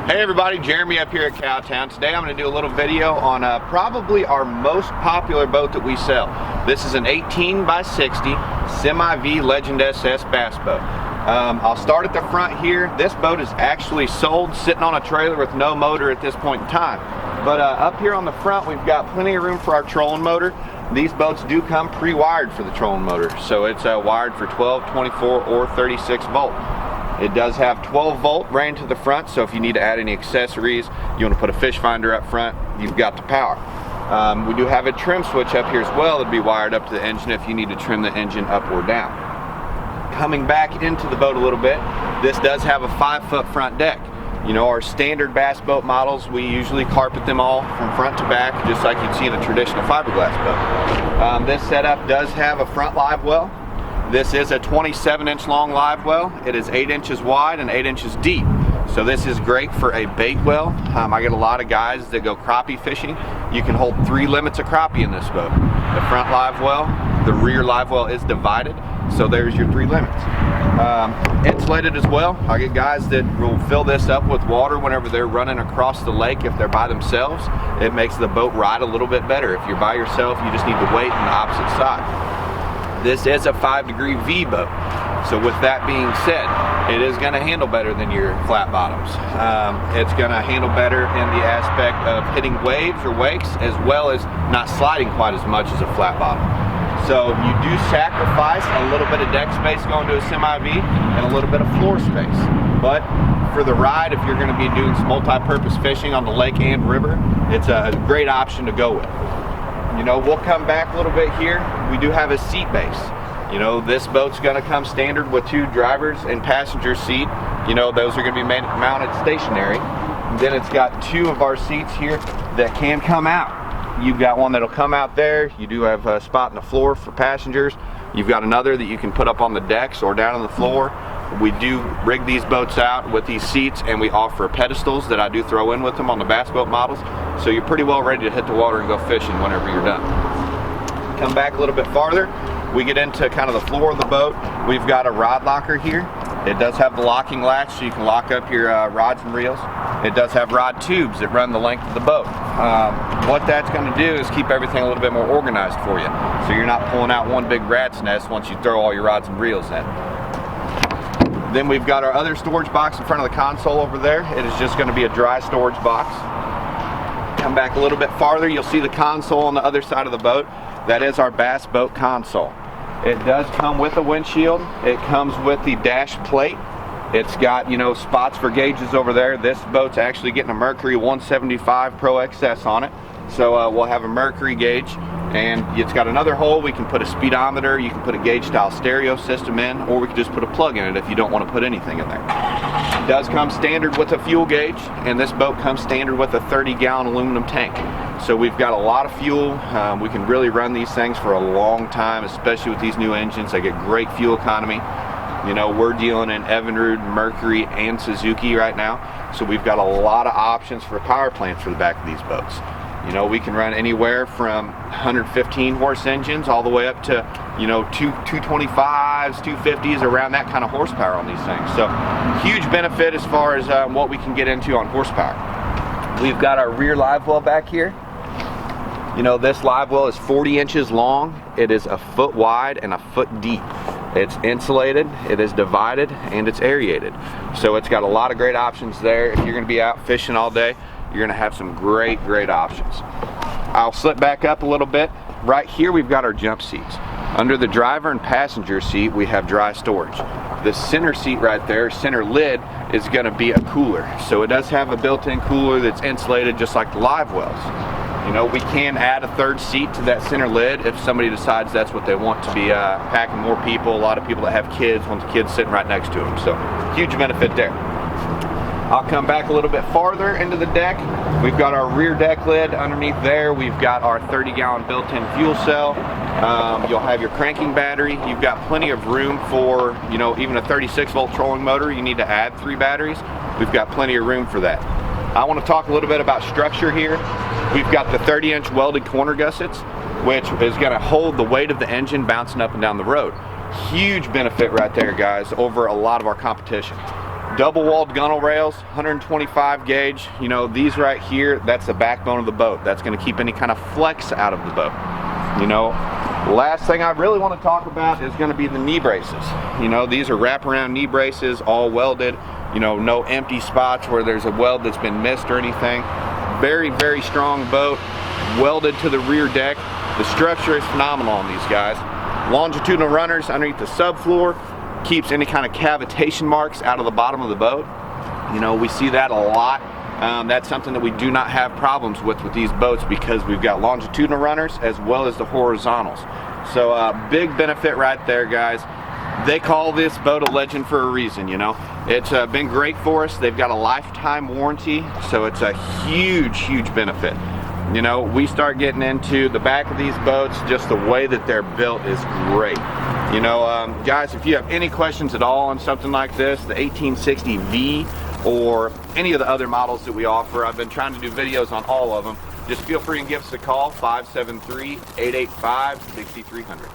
Hey everybody, Jeremy up here at Cowtown. Today I'm going to do a little video on probably our most popular boat that we sell. This is an 18 by 60 Semi-V Legend SS bass boat. I'll start at the front here. This boat is actually sold sitting on a trailer with no motor at this point in time. But up here on the front we've got plenty of room for our trolling motor. These boats do come pre-wired for the trolling motor. So it's wired for 12, 24, or 36 volt. It does have 12 volt ran to the front, so if you need to add any accessories, you want to put a fish finder up front, you've got the power. We do have a trim switch up here as well that'll be wired up to the engine if you need to trim the engine up or down. Coming back into the boat a little bit, this does have a 5-foot front deck. You know, our standard bass boat models, we usually carpet them all from front to back, just like you'd see in a traditional fiberglass boat. This setup does have a front live well. This is a 27-inch long live well. It is 8 inches wide and 8 inches deep. So this is great for a bait well. I get a lot of guys that go crappie fishing. You can hold 3 limits of crappie in this boat. The front live well, the rear live well is divided. So there's your 3 limits. Insulated as well. I get guys that will fill this up with water whenever they're running across the lake if they're by themselves. It makes the boat ride a little bit better. If you're by yourself, you just need to wait on the opposite side. This is a 5-degree V boat. So with that being said, it is going to handle better than your flat bottoms. It's going to handle better in the aspect of hitting waves or wakes, as well as not sliding quite as much as a flat bottom. So you do sacrifice a little bit of deck space going to a Semi-V and a little bit of floor space. But for the ride, if you're going to be doing some multi-purpose fishing on the lake and river, it's a great option to go with. You know, we'll come back a little bit here. We do have a seat base. You know, this boat's going to come standard with 2 drivers and passenger seat. You know, those are going to be mounted stationary. And then it's got 2 of our seats here that can come out. You've got one that'll come out there. You do have a spot in the floor for passengers. You've got another that you can put up on the decks or down on the floor. We do rig these boats out with these seats, and we offer pedestals that I do throw in with them on the bass boat models. So you're pretty well ready to hit the water and go fishing whenever you're done. Come back a little bit farther. We get into kind of the floor of the boat. We've got a rod locker here. It does have the locking latch, so you can lock up your rods and reels. It does have rod tubes that run the length of the boat. What that's going to do is keep everything a little bit more organized for you. So you're not pulling out one big rat's nest once you throw all your rods and reels in. Then we've got our other storage box in front of the console over there. It is just going to be a dry storage box. Come back a little bit farther, you'll see the console on the other side of the boat. That is our bass boat console. It does come with a windshield. It comes with the dash plate. It's got, you know, spots for gauges over there. This boat's actually getting a Mercury 175 Pro XS on it. So we'll have a Mercury gauge, and it's got another hole. We can put a speedometer, you can put a gauge style stereo system in, or we can just put a plug in it if you don't want to put anything in there. It does come standard with a fuel gauge, and this boat comes standard with a 30-gallon aluminum tank. So we've got a lot of fuel. We can really run these things for a long time, especially with these new engines. They get great fuel economy. You know, we're dealing in Evinrude, Mercury, and Suzuki right now. So we've got a lot of options for power plants for the back of these boats. You know, we can run anywhere from 115 horse engines all the way up to, you know, 225s, 250s, around that kind of horsepower on these things. So huge benefit as far as what we can get into on horsepower. We've got our rear live well back here. You know, this live well is 40 inches long. It is a foot wide and a foot deep. It's insulated, it is divided, and it's aerated. So it's got a lot of great options there. If you're going to be out fishing all day, you're going to have some great options. I'll slip back up a little bit. Right here we've got our jump seats. Under the driver and passenger seat we have dry storage. The center seat right there, center lid, is going to be a cooler. So it does have a built-in cooler that's insulated just like the live wells. You know, we can add a 3rd seat to that center lid if somebody decides that's what they want to be packing more people. A lot of people that have kids want the kids sitting right next to them. So huge benefit there. I'll come back a little bit farther into the deck. We've got our rear deck lid underneath there. We've got our 30-gallon built-in fuel cell. You'll have your cranking battery. You've got plenty of room for, you know, even a 36-volt trolling motor. You need to add 3 batteries. We've got plenty of room for that. I want to talk a little bit about structure here. We've got the 30-inch welded corner gussets, which is going to hold the weight of the engine bouncing up and down the road. Huge benefit right there, guys, over a lot of our competition. Double walled gunnel rails, 125 gauge. You know, these right here, that's the backbone of the boat. That's going to keep any kind of flex out of the boat. You know, last thing I really want to talk about is going to be the knee braces. You know, these are wraparound knee braces, all welded. You know, no empty spots where there's a weld that's been missed or anything. Very, very strong boat, welded to the rear deck. The structure is phenomenal on these guys. Longitudinal runners underneath the subfloor, keeps any kind of cavitation marks out of the bottom of the boat. You know, we see that a lot. That's something that we do not have problems with these boats because we've got longitudinal runners as well as the horizontals. So big benefit right there, guys. They call this boat a legend for a reason, you know. It's been great for us. They've got a lifetime warranty, so it's a huge, huge benefit. You know, we start getting into the back of these boats, just the way that they're built is great. You know, guys, if you have any questions at all on something like this, the 1860V or any of the other models that we offer, I've been trying to do videos on all of them. Just feel free and give us a call, 573-885-6300.